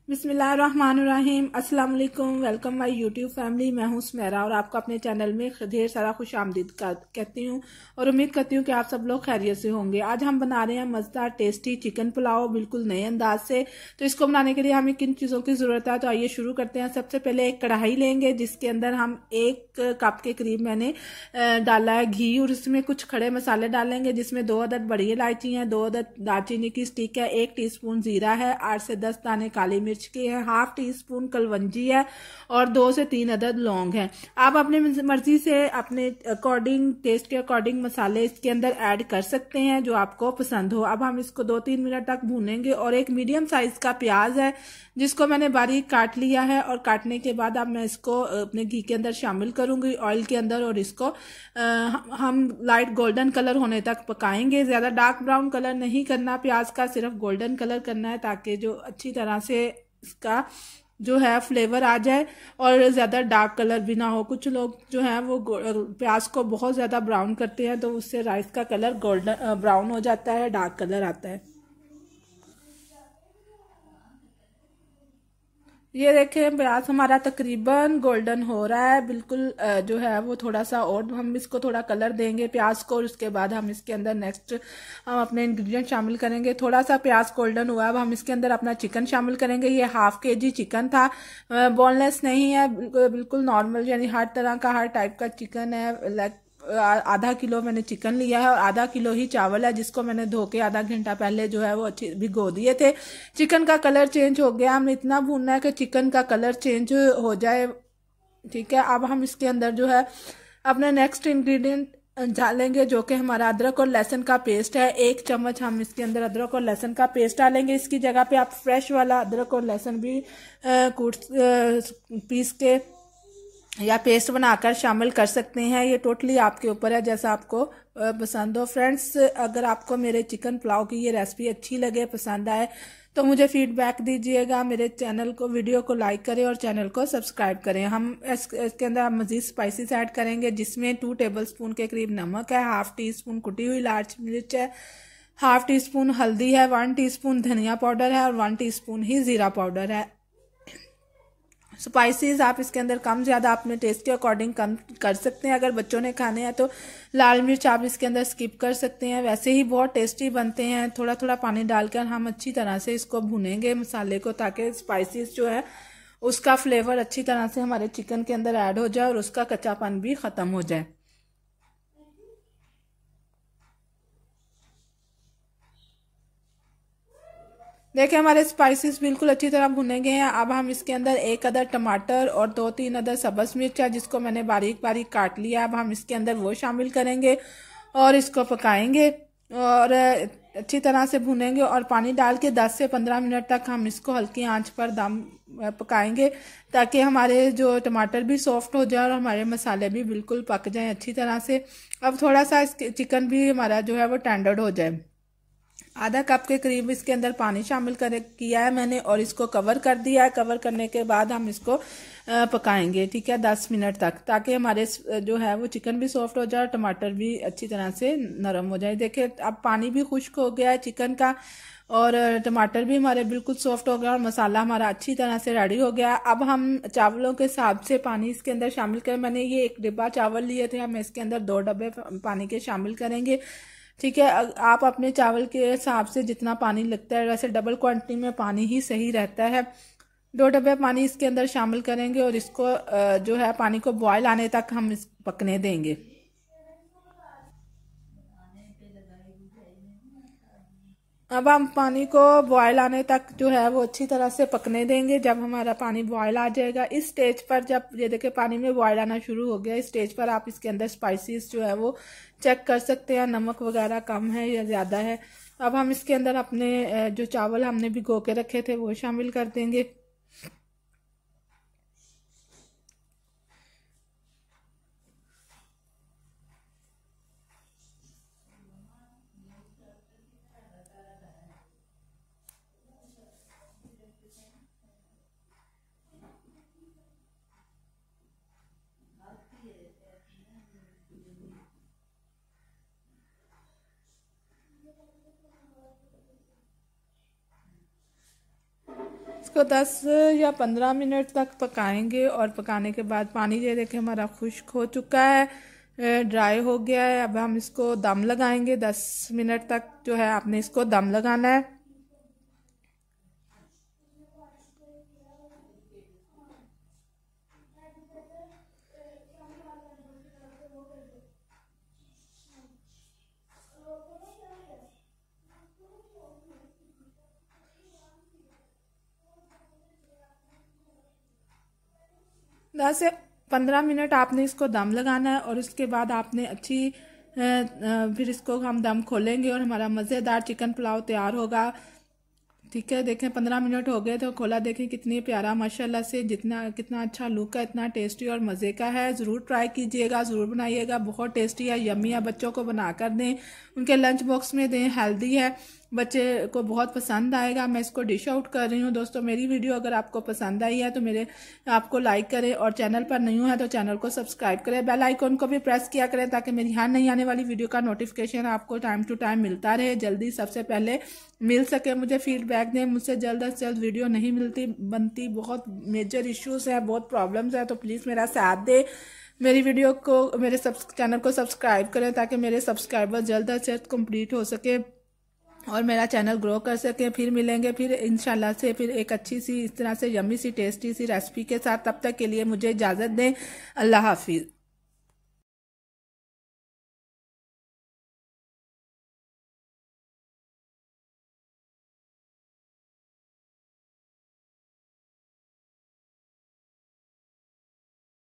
बिस्मिल्लाहिर्रहमानिर्रहीम। अस्सलाम वालेकुम। Welcome my YouTube family. मैं हूं सुमेरा और आपको अपने चैनल में ढेर सारा खुश आमदीद कहती हूं और उम्मीद करती हूं कि आप सब लोग खैरियत से होंगे। आज हम बना रहे हैं मज़ेदार टेस्टी चिकन पुलाव बिल्कुल नए अंदाज से। तो इसको बनाने के लिए हमें किन चीज़ों की ज़रूरत है, तो आइए शुरू करते हैं। सबसे पहले एक कढ़ाई लेंगे जिसके अंदर हम 1 कप के करीब मैंने डाला है घी, और इसमें कुछ खड़े मसाले डालेंगे जिसमें 2 अदद बड़ी इलायची हैं, 2 अदद दालचीनी की स्टिक है, 1 टीस्पून जीरा है, 8 से 10 दाने काली मिर्च के हैं, हाफ टी स्पून कलवंजी है और 2 से 3 अदद लौंग है। आप अपने मर्जी से अपने अकॉर्डिंग, टेस्ट के अकॉर्डिंग मसाले इसके अंदर ऐड कर सकते हैं जो आपको पसंद हो। अब हम इसको 2-3 मिनट तक भूनेंगे। और एक मीडियम साइज का प्याज है जिसको मैंने बारीक काट लिया है, और काटने के बाद अब मैं इसको अपने घी के अंदर शामिल करूंगी, ऑयल के अंदर, और इसको हम लाइट गोल्डन कलर होने तक पकाएंगे। ज्यादा डार्क ब्राउन कलर नहीं करना प्याज का, सिर्फ गोल्डन कलर करना है ताकि जो अच्छी तरह से इसका जो है फ्लेवर आ जाए और ज्यादा डार्क कलर भी ना हो। कुछ लोग जो है वो प्याज को बहुत ज्यादा ब्राउन करते हैं तो उससे राइस का कलर गोल्डन ब्राउन हो जाता है, डार्क कलर आता है। ये देखें प्याज हमारा तकरीबन गोल्डन हो रहा है बिल्कुल। जो है वो थोड़ा सा और हम इसको थोड़ा कलर देंगे प्याज को, और उसके बाद हम इसके अंदर नेक्स्ट हम अपने इंग्रेडिएंट शामिल करेंगे। थोड़ा सा प्याज गोल्डन हुआ, अब हम इसके अंदर अपना चिकन शामिल करेंगे। ये हाफ केजी चिकन था, बोनलेस नहीं है, बिल्कुल नॉर्मल, यानी हर तरह का हर टाइप का चिकन है। आधा किलो मैंने चिकन लिया है और आधा किलो ही चावल है जिसको मैंने धो के आधा घंटा पहले जो है वो अच्छी भिगो दिए थे। चिकन का कलर चेंज हो गया, हमें इतना भूनना है कि चिकन का कलर चेंज हो जाए। ठीक है, अब हम इसके अंदर जो है अपना नेक्स्ट इंग्रेडिएंट डालेंगे जो कि हमारा अदरक और लहसुन का पेस्ट है। 1 चम्मच हम इसके अंदर अदरक और लहसुन का पेस्ट डालेंगे। इसकी जगह पे आप फ्रेश वाला अदरक और लहसुन भी पीस के या पेस्ट बनाकर शामिल कर सकते हैं। ये टोटली आपके ऊपर है, जैसा आपको पसंद हो। फ्रेंड्स, अगर आपको मेरे चिकन पुलाव की ये रेसिपी अच्छी लगे, पसंद आए, तो मुझे फीडबैक दीजिएगा। मेरे चैनल को, वीडियो को लाइक करें और चैनल को सब्सक्राइब करें। हम इसके अंदर मज़ीद स्पाइसेस ऐड करेंगे जिसमें 2 टेबलस्पून के करीब नमक है, हाफ टी स्पून कुटी हुई लाल मिर्च है, हाफ टी स्पून हल्दी है, 1 टीस्पून धनिया पाउडर है और 1 टीस्पून ही ज़ीरा पाउडर है। स्पाइसेस आप इसके अंदर कम ज़्यादा अपने टेस्ट के अकॉर्डिंग कम कर सकते हैं। अगर बच्चों ने खाने हैं तो लाल मिर्च आप इसके अंदर स्किप कर सकते हैं, वैसे ही बहुत टेस्टी बनते हैं। थोड़ा थोड़ा पानी डालकर हम अच्छी तरह से इसको भुनेंगे मसाले को, ताकि स्पाइसेस जो है उसका फ्लेवर अच्छी तरह से हमारे चिकन के अंदर ऐड हो जाए और उसका कच्चापन भी ख़त्म हो जाए। देखिए हमारे स्पाइसेस बिल्कुल अच्छी तरह भुने गए हैं। अब हम इसके अंदर 1 अदद टमाटर और 2-3 अदद सब्ज मिर्च है जिसको मैंने बारीक बारीक काट लिया। अब हम इसके अंदर वो शामिल करेंगे और इसको पकाएंगे और अच्छी तरह से भुनेंगे, और पानी डाल के 10 से 15 मिनट तक हम इसको हल्की आंच पर दम पकाएंगे ताकि हमारे जो टमाटर भी सॉफ्ट हो जाए और हमारे मसाले भी बिल्कुल पक जाएं अच्छी तरह से। अब थोड़ा सा चिकन भी हमारा जो है वो टेंडर हो जाए। आधा कप के करीब इसके अंदर पानी शामिल किया है मैंने और इसको कवर कर दिया है। कवर करने के बाद हम इसको पकाएंगे, ठीक है, 10 मिनट तक, ताकि हमारे जो है वो चिकन भी सॉफ्ट हो जाए और टमाटर भी अच्छी तरह से नरम हो जाए। देखिए अब पानी भी खुश्क हो गया है चिकन का और टमाटर भी हमारे बिल्कुल सॉफ्ट हो गया और मसाला हमारा अच्छी तरह से रेडी हो गया। अब हम चावलों के हिसाब से पानी इसके अंदर शामिल करें। मैंने ये 1 डिब्बा चावल लिए थे, हम इसके अंदर 2 डब्बे पानी के शामिल करेंगे। ठीक है, आप अपने चावल के हिसाब से जितना पानी लगता है, वैसे डबल क्वांटिटी में पानी ही सही रहता है। 2 डब्बे पानी इसके अंदर शामिल करेंगे और इसको जो है पानी को बॉयल आने तक हम पकने देंगे। अब हम पानी को बॉयल आने तक जो है वो अच्छी तरह से पकने देंगे। जब हमारा पानी बॉयल आ जाएगा, इस स्टेज पर, जब ये देखे पानी में बॉयल आना शुरू हो गया, इस स्टेज पर आप इसके अंदर स्पाइसेस जो है वो चेक कर सकते हैं, नमक वगैरह कम है या ज़्यादा है। अब हम इसके अंदर अपने जो चावल हमने भिगो के रखे थे वो शामिल कर देंगे। इसको 10 या 15 मिनट तक पकाएंगे। और पकाने के बाद पानी ये देखें हमारा खुश्क हो चुका है, ड्राई हो गया है। अब हम इसको दम लगाएंगे। 10 मिनट तक जो है आपने इसको दम लगाना है। दस से 15 मिनट आपने इसको दम लगाना है। और उसके बाद आपने फिर इसको हम दम खोलेंगे और हमारा मज़ेदार चिकन पुलाव तैयार होगा। ठीक है, देखें 15 मिनट हो गए तो खोला, देखें कितनी प्यारा माशाल्लाह से, कितना अच्छा लुक है, इतना टेस्टी और मज़े का है। ज़रूर ट्राई कीजिएगा, ज़रूर बनाइएगा, बहुत टेस्टी है, यम्मी है। बच्चों को बना कर दें, उनके लंच बॉक्स में दें, हेल्दी है, बच्चे को बहुत पसंद आएगा। मैं इसको डिश आउट कर रही हूँ। दोस्तों मेरी वीडियो अगर आपको पसंद आई है तो आपको लाइक करें, और चैनल पर नहीं है तो चैनल को सब्सक्राइब करें, बेल आइकन को भी प्रेस किया करें ताकि मेरी हर नई आने वाली वीडियो का नोटिफिकेशन आपको टाइम टू टाइम मिलता रहे, जल्दी सबसे पहले मिल सके। मुझे फीडबैक दें, मुझसे जल्द से जल्द वीडियो नहीं बनती, बहुत मेजर इश्यूज है, बहुत प्रॉब्लम्स है, तो प्लीज़ मेरा साथ दे। मेरी वीडियो को, मेरे चैनल को सब्सक्राइब करें ताकि मेरे सब्सक्राइबर जल्द से जल्द कंप्लीट हो सके और मेरा चैनल ग्रो कर सके। फिर मिलेंगे फिर इंशाल्लाह से फिर एक अच्छी सी, इस तरह से यम्मी सी टेस्टी सी रेसिपी के साथ। तब तक के लिए मुझे इजाज़त दें। अल्लाह हाफिज़।